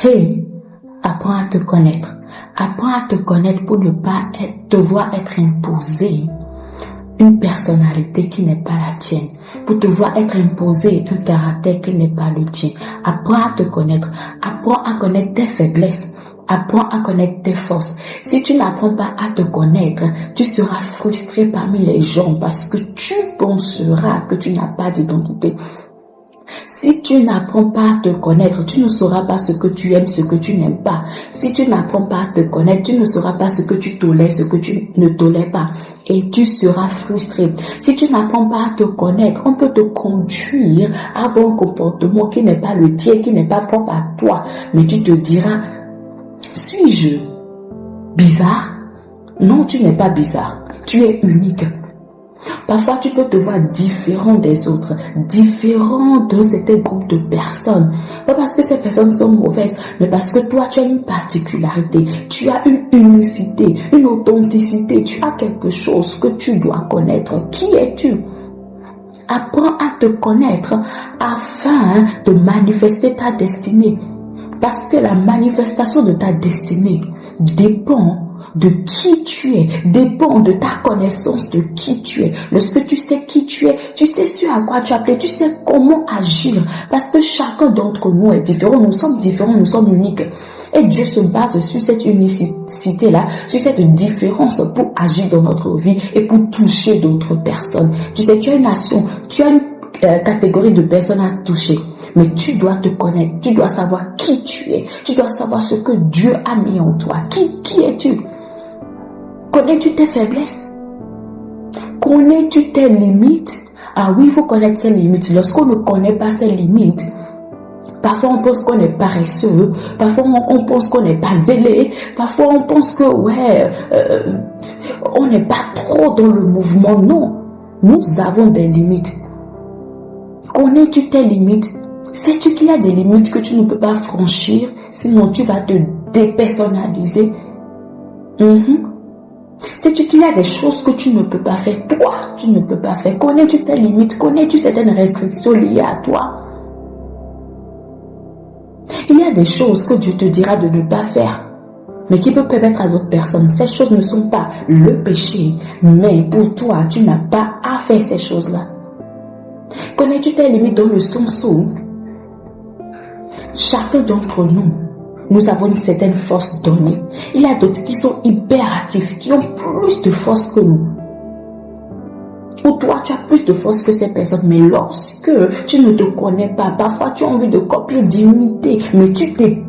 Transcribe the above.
Hey, apprends à te connaître. Apprends à te connaître pour ne pas devoir être imposé une personnalité qui n'est pas la tienne, pour devoir être imposé un caractère qui n'est pas le tien. Apprends à te connaître. Apprends à connaître tes faiblesses. Apprends à connaître tes forces. Si tu n'apprends pas à te connaître, tu seras frustré parmi les gens parce que tu penseras que tu n'as pas d'identité. Si tu n'apprends pas à te connaître, tu ne sauras pas ce que tu aimes, ce que tu n'aimes pas. Si tu n'apprends pas à te connaître, tu ne sauras pas ce que tu tolères, ce que tu ne tolères pas. Et tu seras frustré. Si tu n'apprends pas à te connaître, on peut te conduire à avoir un comportement qui n'est pas le tien, qui n'est pas propre à toi. Mais tu te diras, suis-je bizarre? Non, tu n'es pas bizarre. Tu es unique. Parfois, tu peux te voir différent des autres, différent d'un certain groupe de personnes. Pas parce que ces personnes sont mauvaises, mais parce que toi, tu as une particularité, tu as une unicité, une authenticité, tu as quelque chose que tu dois connaître. Qui es-tu? Apprends à te connaître afin de manifester ta destinée. Parce que la manifestation de ta destinée dépend de qui tu es, dépend de ta connaissance de qui tu es. Lorsque tu sais qui tu es, tu sais ce à quoi tu es appelé, tu sais comment agir. Parce que chacun d'entre nous est différent, nous sommes différents, nous sommes uniques. Et Dieu se base sur cette unicité-là, sur cette différence pour agir dans notre vie et pour toucher d'autres personnes. Tu sais, tu as une nation, tu as une catégorie de personnes à toucher. Mais tu dois te connaître, tu dois savoir qui tu es, tu dois savoir ce que Dieu a mis en toi. Qui es-tu? Connais-tu tes faiblesses? Connais-tu tes limites? Ah oui, il faut connaître ses limites. Lorsqu'on ne connaît pas ses limites, parfois on pense qu'on est paresseux, parfois on pense qu'on n'est pas zélé, parfois on pense que on n'est pas trop dans le mouvement. Non, nous avons des limites. Connais-tu tes limites? Sais-tu qu'il y a des limites que tu ne peux pas franchir, sinon tu vas te dépersonnaliser? Sais-tu qu'il y a des choses que tu ne peux pas faire? Toi, tu ne peux pas faire. Connais-tu tes limites? Connais-tu certaines restrictions liées à toi? Il y a des choses que Dieu te dira de ne pas faire, mais qui peut permettre à d'autres personnes. Ces choses ne sont pas le péché, mais pour toi, tu n'as pas à faire ces choses-là. Connais-tu tes limites dans le sens où chacun d'entre nous, nous avons une certaine force donnée. Il y a d'autres qui sont hyperactifs, qui ont plus de force que nous. Ou toi, tu as plus de force que ces personnes. Mais lorsque tu ne te connais pas, parfois tu as envie de copier, d'imiter, mais tu t'es